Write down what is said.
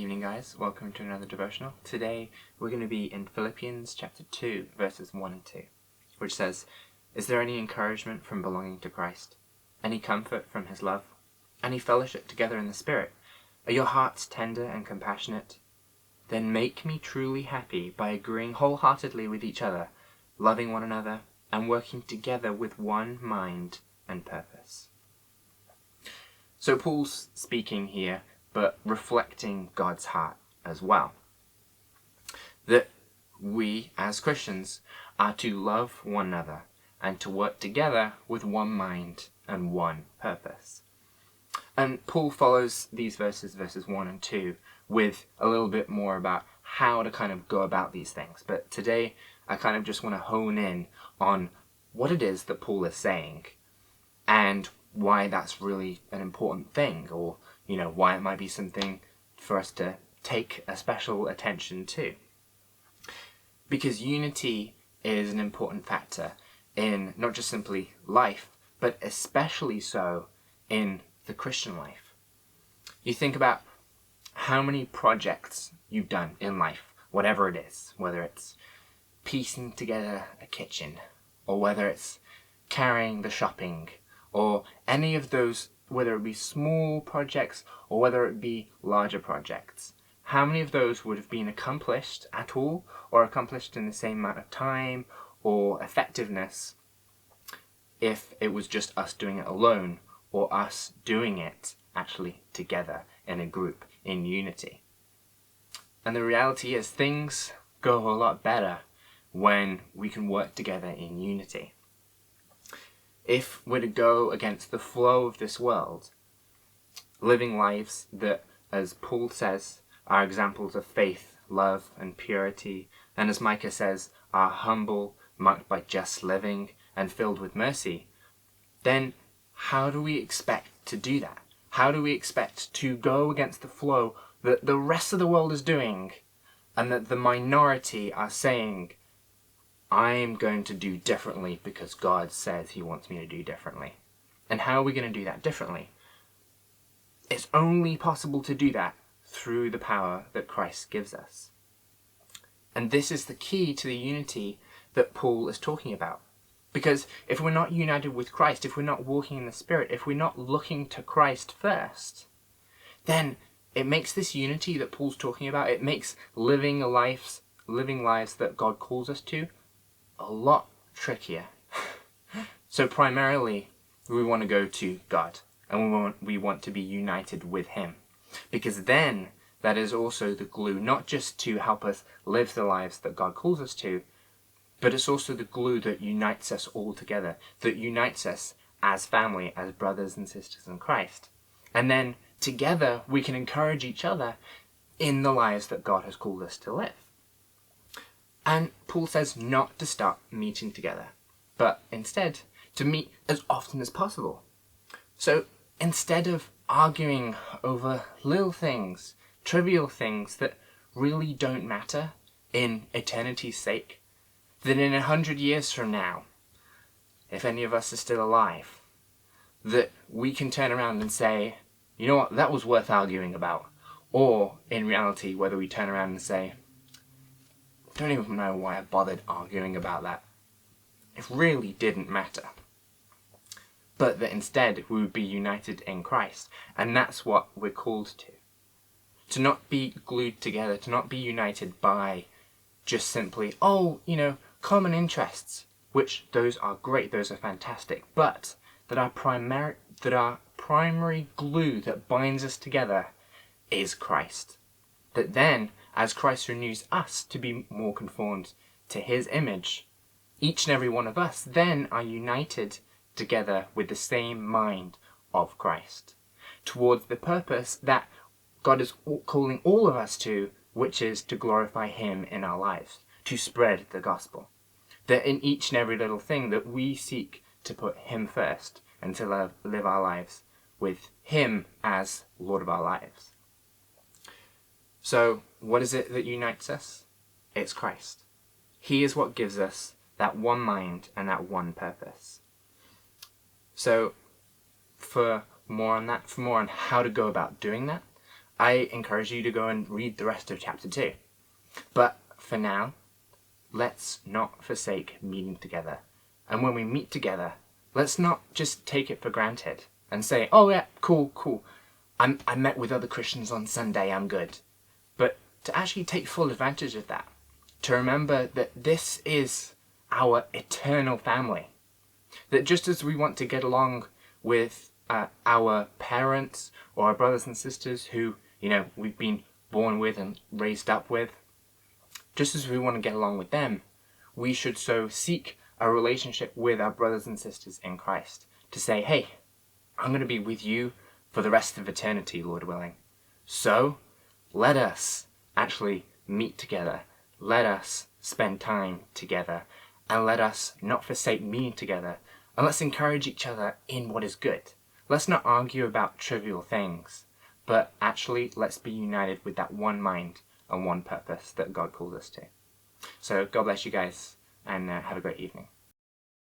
evening, guys. Welcome to another devotional. Today we're going to be in Philippians chapter 2, verses 1 and 2, which says, "Is there any encouragement from belonging to Christ? Any comfort from his love? Any fellowship together in the Spirit? Are your hearts tender and compassionate? Then make me truly happy by agreeing wholeheartedly with each other, loving one another, and working together with one mind and purpose." So Paul's speaking here, but reflecting God's heart as well. That we, as Christians, are to love one another and to work together with one mind and one purpose. And Paul follows these verses 1 and 2, with a little bit more about how to kind of go about these things. But today, I kind of just want to hone in on what it is that Paul is saying and why that's really an important thing, or why it might be something for us to take a special attention to. Because unity is an important factor in not just simply life, but especially so in the Christian life. You think about how many projects you've done in life, whatever it is, whether it's piecing together a kitchen, or whether it's carrying the shopping, or any of those, whether it be small projects or whether it be larger projects. How many of those would have been accomplished at all, or accomplished in the same amount of time or effectiveness if it was just us doing it alone, or us doing it actually together in a group, in unity? And the reality is things go a lot better when we can work together in unity. If we're to go against the flow of this world, living lives that, as Paul says, are examples of faith, love, and purity, and as Micah says, are humble, marked by just living, and filled with mercy, then how do we expect to do that? How do we expect to go against the flow that the rest of the world is doing, and that the minority are saying, I'm going to do differently because God says he wants me to do differently? And how are we going to do that differently? It's only possible to do that through the power that Christ gives us. And this is the key to the unity that Paul is talking about. Because if we're not united with Christ, if we're not walking in the Spirit, if we're not looking to Christ first, then it makes this unity that Paul's talking about, it makes living lives that God calls us to, a lot trickier. So primarily, we want to go to God, and we want to be united with him, because then that is also the glue, not just to help us live the lives that God calls us to, but it's also the glue that unites us all together, that unites us as family, as brothers and sisters in Christ. And then together we can encourage each other in the lives that God has called us to live. And Paul says not to stop meeting together, but instead to meet as often as possible. So instead of arguing over little things, trivial things that really don't matter in eternity's sake, that in 100 years from now, if any of us are still alive, that we can turn around and say, you know what, that was worth arguing about. Or in reality, whether we turn around and say, don't even know why I bothered arguing about that. It really didn't matter. But that instead we would be united in Christ. And that's what we're called to. To not be glued together, to not be united by just simply, common interests, which those are great, those are fantastic, but that our primary glue that binds us together is Christ. That then, as Christ renews us to be more conformed to his image, each and every one of us then are united together with the same mind of Christ, towards the purpose that God is calling all of us to, which is to glorify him in our lives, to spread the gospel. That in each and every little thing that we seek to put him first and to live our lives with him as Lord of our lives. So, what is it that unites us? It's Christ. He is what gives us that one mind and that one purpose. So, for more on how to go about doing that, I encourage you to go and read the rest of chapter 2. But for now, let's not forsake meeting together. And when we meet together, let's not just take it for granted and say, oh yeah, cool. I met with other Christians on Sunday, I'm good. But to actually take full advantage of that. To remember that this is our eternal family. That just as we want to get along with our parents or our brothers and sisters who, we've been born with and raised up with, just as we want to get along with them, we should so seek a relationship with our brothers and sisters in Christ. To say, hey, I'm going to be with you for the rest of eternity, Lord willing. So, let us actually meet together. Let us spend time together. And let us not forsake meeting together. And let's encourage each other in what is good. Let's not argue about trivial things, but actually let's be united with that one mind and one purpose that God calls us to. So God bless you guys, and have a great evening.